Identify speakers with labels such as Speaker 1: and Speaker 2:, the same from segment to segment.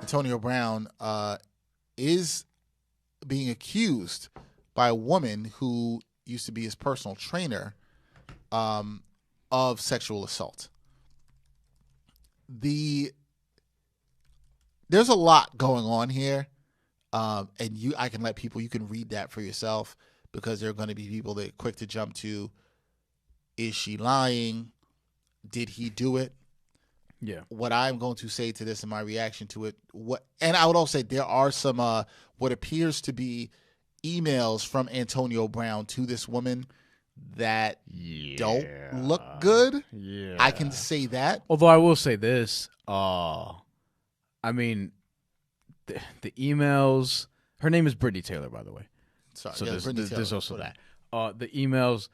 Speaker 1: Antonio Brown is being accused by a woman who used to be his personal trainer of sexual assault. There's a lot going on here, and I can let people, you can read that for yourself, because there are going to be people that are quick to jump to, is she lying? Did he do it?
Speaker 2: Yeah.
Speaker 1: What I'm going to say to this and my reaction to it, and I would also say there are some what appears to be emails from Antonio Brown to this woman that don't look good.
Speaker 2: Yeah.
Speaker 1: I can say that.
Speaker 2: Although I will say this, I mean, the emails. Her name is Brittney Taylor, by the way.
Speaker 1: Sorry,
Speaker 2: so
Speaker 1: yeah,
Speaker 2: there's also that. The emails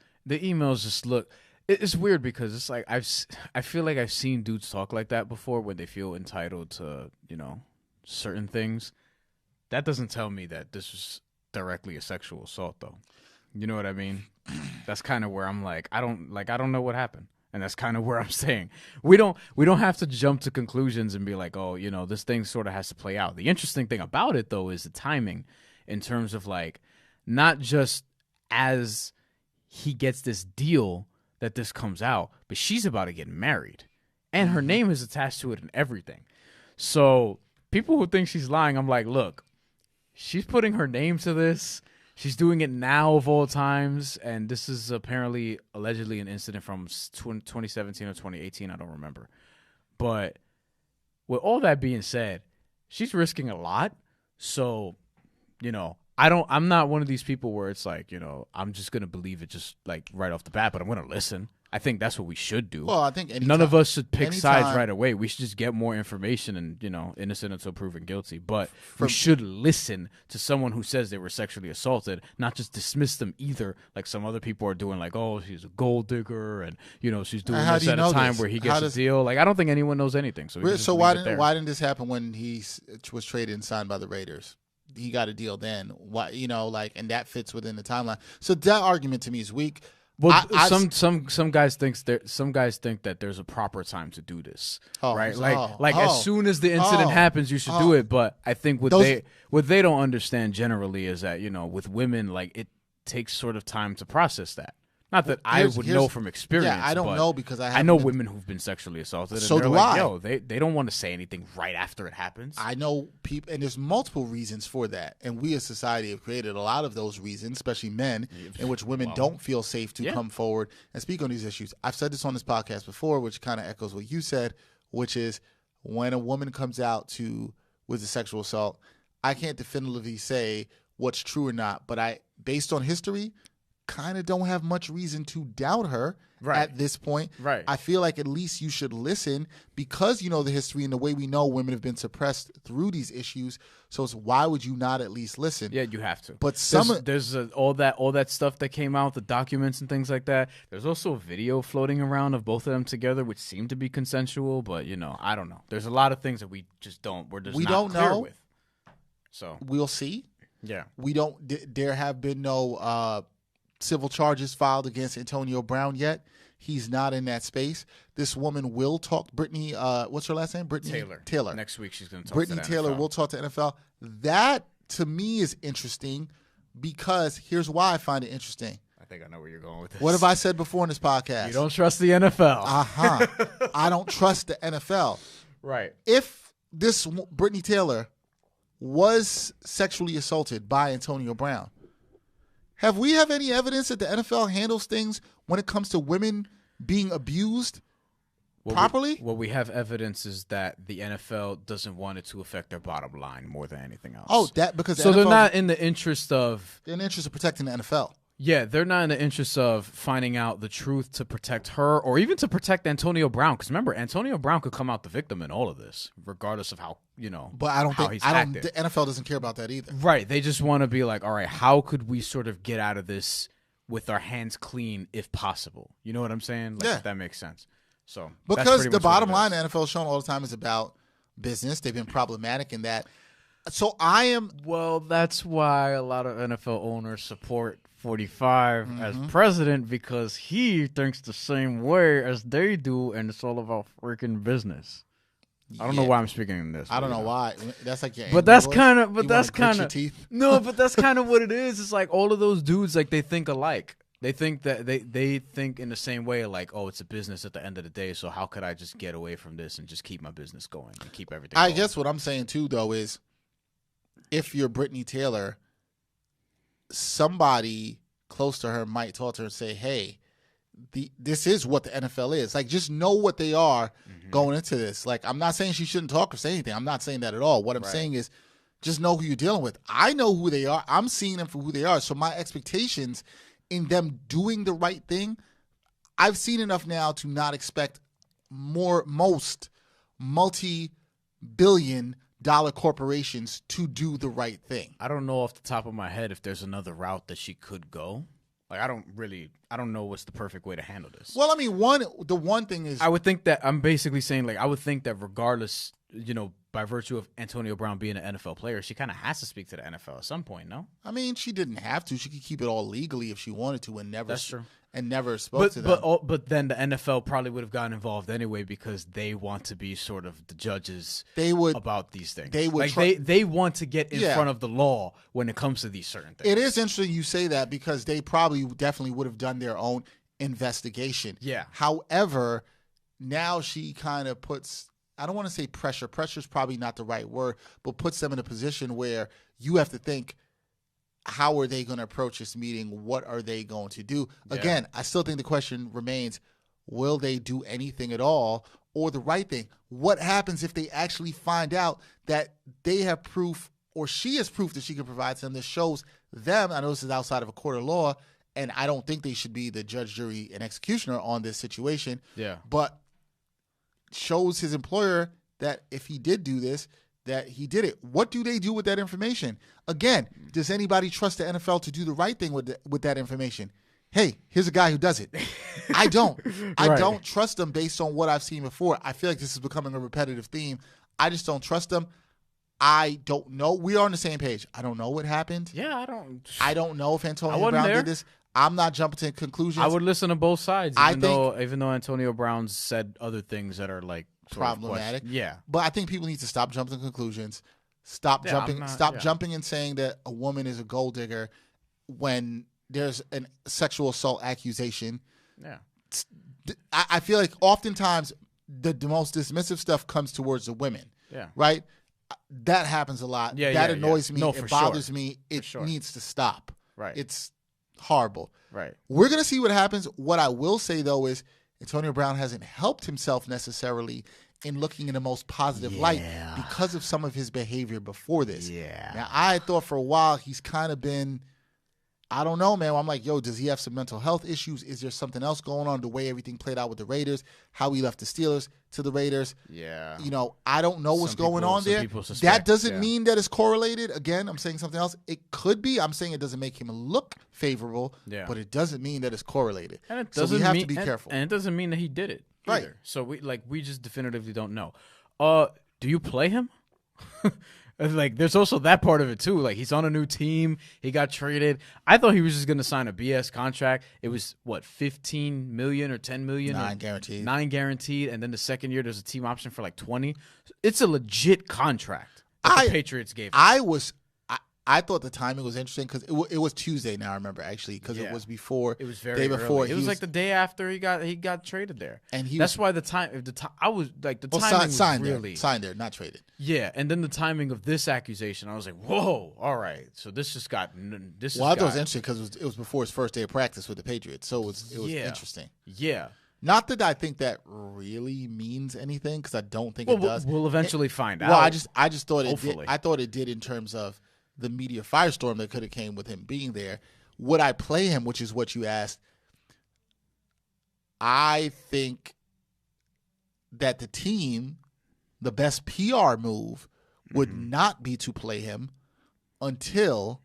Speaker 2: just look. It's weird because it's like I feel like I've seen dudes talk like that before when they feel entitled to, certain things. That doesn't tell me that this was directly a sexual assault, though. You know what I mean? That's kind of where I'm like, I don't know what happened. And that's kind of where I'm saying we don't have to jump to conclusions and be like, oh, this thing sort of has to play out. The interesting thing about it, though, is the timing in terms of like, not just as he gets this deal that this comes out, but she's about to get married and her name is attached to it and everything. So people who think she's lying, I'm like, look, she's putting her name to this. She's doing it now of all times. And this is allegedly an incident from 2017 or 2018. I don't remember. But with all that being said, she's risking a lot. So, I'm not one of these people where it's like, I'm just going to believe it just like right off the bat, but I'm going to listen. I think that's what we should do.
Speaker 1: Well, I think
Speaker 2: none of us should pick sides right away. We should just get more information and, innocent until proven guilty. But we should listen to someone who says they were sexually assaulted, not just dismiss them either, like some other people are doing, like, oh, she's a gold digger and, she's doing this at a time where he gets a deal. Like, I don't think anyone knows anything. So
Speaker 1: why didn't this happen when he was traded and signed by the Raiders? He got a deal then. Why, and that fits within the timeline. So that argument to me is weak.
Speaker 2: Well, some guys think that there's a proper time to do this, right? As soon as the incident happens, you should do it. But I think what they don't understand generally is that with women, like, it takes sort of time to process that. Not that I would know from experience.
Speaker 1: Yeah, I don't know because
Speaker 2: I know women who've been sexually assaulted.
Speaker 1: So
Speaker 2: and they're
Speaker 1: do
Speaker 2: like,
Speaker 1: I.
Speaker 2: Yo, they don't want to say anything right after it happens.
Speaker 1: I know people, and there's multiple reasons for that. And we as society have created a lot of those reasons, especially men, in which women don't feel safe to come forward and speak on these issues. I've said this on this podcast before, which kind of echoes what you said, which is when a woman comes out with a sexual assault, I can't definitively say what's true or not, but based on history, kind of don't have much reason to doubt her at this point.
Speaker 2: Right.
Speaker 1: I feel like at least you should listen because you know the history and the way we know women have been suppressed through these issues. So it's why would you not at least listen?
Speaker 2: Yeah, you have to.
Speaker 1: But
Speaker 2: there's all that stuff that came out, the documents and things like that. There's also a video floating around of both of them together, which seemed to be consensual, but I don't know. There's a lot of things that we just not clear with. So
Speaker 1: we'll see.
Speaker 2: Yeah.
Speaker 1: There have been no civil charges filed against Antonio Brown yet. He's not in that space. This woman will talk. Brittney, what's her last name? Brittney Taylor.
Speaker 2: Next week she's going to talk to the
Speaker 1: Brittney Taylor
Speaker 2: NFL.
Speaker 1: will talk to NFL. That to me is interesting because here's why I find it interesting.
Speaker 2: I think I know where you're going with this.
Speaker 1: What have I said before in this podcast?
Speaker 2: You don't trust the NFL.
Speaker 1: I don't trust the NFL.
Speaker 2: Right.
Speaker 1: If this Brittney Taylor was sexually assaulted by Antonio Brown, have we any evidence that the NFL handles things when it comes to women being abused properly?
Speaker 2: What we have evidence is that the NFL doesn't want it to affect their bottom line more than anything else.
Speaker 1: Oh, because
Speaker 2: they're not in the interest of...
Speaker 1: They're in the interest of protecting the NFL.
Speaker 2: Yeah, they're not in the interest of finding out the truth to protect her or even to protect Antonio Brown. Because remember, Antonio Brown could come out the victim in all of this, regardless of how,
Speaker 1: But I don't think
Speaker 2: acted.
Speaker 1: The NFL doesn't care about that either.
Speaker 2: Right. They just want to be like, all right, how could we sort of get out of this with our hands clean if possible? You know what I'm saying? Like, if that makes sense. So
Speaker 1: because the bottom line the NFL is showing all the time is about business. They've been problematic in that. So
Speaker 2: Well, that's why a lot of NFL owners support 45 as president because he thinks the same way as they do, and it's all about freaking business. I don't know why I'm speaking in this.
Speaker 1: I don't know why. That's like your.
Speaker 2: But that's kind of.
Speaker 1: No,
Speaker 2: but that's kind of what it is. It's like all of those dudes, like they think alike. They think that they think in the same way, like, oh, it's a business at the end of the day. So how could I just get away from this and just keep my business going and keep everything going?
Speaker 1: I guess what I'm saying too, though, is if you're Brittney Taylor, somebody close to her might talk to her and say, hey, this is what the NFL is. Like, just know what they are going into this. Like, I'm not saying she shouldn't talk or say anything. I'm not saying that at all. What I'm saying is just know who you're dealing with. I know who they are. I'm seeing them for who they are. So my expectations in them doing the right thing, I've seen enough now to not expect most multi-billion-dollar corporations to do the right thing.
Speaker 2: I don't know off the top of my head if there's another route that she could go. Like, I don't know what's the perfect way to handle this.
Speaker 1: Well, I mean, the one thing is,
Speaker 2: I would think that I'm basically saying, like, I would think that regardless, by virtue of Antonio Brown being an NFL player, she kind of has to speak to the NFL at some point, no?
Speaker 1: I mean, she didn't have to. She could keep it all legally if she wanted to, and never.
Speaker 2: That's true.
Speaker 1: And never spoke to them.
Speaker 2: But then the NFL probably would have gotten involved anyway because they want to be sort of the judges about these things.
Speaker 1: They would
Speaker 2: they want to get in front of the law when it comes to these certain things.
Speaker 1: It is interesting you say that because they definitely would have done their own investigation.
Speaker 2: Yeah.
Speaker 1: However, now she kind of puts, I don't want to say pressure. Pressure is probably not the right word, but puts them in a position where you have to think, how are they going to approach this meeting? What are they going to do? Yeah. Again, I still think the question remains, will they do anything at all or the right thing? What happens if they actually find out that they have proof or she has proof that she can provide to them that shows them, I know this is outside of a court of law, and I don't think they should be the judge, jury, and executioner on this situation, but shows his employer that if he did do this, that he did it. What do they do with that information? Again, does anybody trust the NFL to do the right thing with that information? Hey, here's a guy who does it. I don't. I don't trust them based on what I've seen before. I feel like this is becoming a repetitive theme. I just don't trust them. I don't know. We are on the same page. I don't know what happened.
Speaker 2: Yeah,
Speaker 1: I don't know if Antonio Brown did this. I'm not jumping to conclusions.
Speaker 2: I would listen to both sides, even though Antonio Brown said other things that are like
Speaker 1: problematic.
Speaker 2: Yeah,
Speaker 1: but I think people need to stop jumping to conclusions. Stop jumping and saying that a woman is a gold digger when there's a sexual assault accusation.
Speaker 2: Yeah,
Speaker 1: I feel like oftentimes the most dismissive stuff comes towards the women.
Speaker 2: Yeah,
Speaker 1: right. That happens a lot. That annoys me. It bothers me. It needs to stop.
Speaker 2: Right.
Speaker 1: It's horrible.
Speaker 2: Right.
Speaker 1: We're going to see what happens. What I will say, though, is Antonio Brown hasn't helped himself necessarily in looking in the most positive light because of some of his behavior before this.
Speaker 2: Yeah.
Speaker 1: Now, I thought for a while he's kind of been, I don't know, man. I'm like, yo, does he have some mental health issues? Is there something else going on? The way everything played out with the Raiders, how he left the Steelers to the Raiders.
Speaker 2: Yeah.
Speaker 1: I don't know what's going on there. That doesn't mean that it's correlated. Again, I'm saying something else. It could be. I'm saying it doesn't make him look favorable, but it doesn't mean that it's correlated.
Speaker 2: And it
Speaker 1: doesn't so we have to be careful.
Speaker 2: And it doesn't mean that he did it either.
Speaker 1: Right.
Speaker 2: So we just definitively don't know. Do you play him? Like, there's also that part of it too. Like, he's on a new team. He got traded. I thought he was just going to sign a BS contract. It was what, $15 million or $10 million?
Speaker 1: 9 guaranteed.
Speaker 2: 9 guaranteed, and then the second year there's a team option for like 20. It's a legit contract that the Patriots gave him.
Speaker 1: I thought the timing was interesting because it was Tuesday. Now I remember actually because it was before.
Speaker 2: It was very
Speaker 1: day before.
Speaker 2: Early. It was like the day after he got traded there, and that's why the time. I was like the timing was
Speaker 1: signed there, not traded.
Speaker 2: Yeah, and then the timing of this accusation, I was like, whoa, all right. So this just got this.
Speaker 1: Well, I thought it was interesting because it was before his first day of practice with the Patriots, so it was interesting.
Speaker 2: Yeah.
Speaker 1: Not that I think that really means anything because I don't think it does.
Speaker 2: We'll eventually find out.
Speaker 1: Well, I just thought it did. I thought it did in terms of the media firestorm that could have came with him being there. Would I play him, which is what you asked? I think that the team, the best PR move would not be to play him until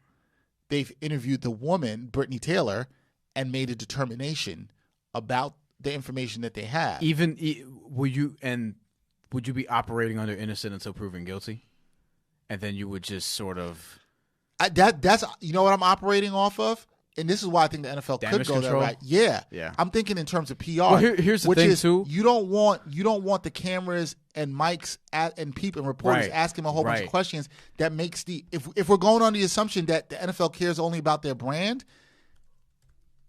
Speaker 1: they've interviewed the woman, Brittney Taylor, and made a determination about the information that they have.
Speaker 2: Would you be operating under innocent until proven guilty? And then you would just sort of
Speaker 1: that's what I'm operating off of and this is why I think the NFL
Speaker 2: Damage
Speaker 1: could go
Speaker 2: control?
Speaker 1: that route. Yeah.
Speaker 2: Yeah.
Speaker 1: I'm thinking in terms of PR.
Speaker 2: Well, here's the
Speaker 1: which
Speaker 2: thing
Speaker 1: is
Speaker 2: too.
Speaker 1: You don't want the cameras and mics and people and reporters
Speaker 2: Right.
Speaker 1: asking a whole bunch of
Speaker 2: Right.
Speaker 1: questions that makes if we're going on the assumption that the NFL cares only about their brand,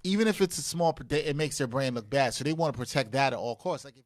Speaker 1: even if it's a small, it makes their brand look bad. So they want to protect that at all costs. Like if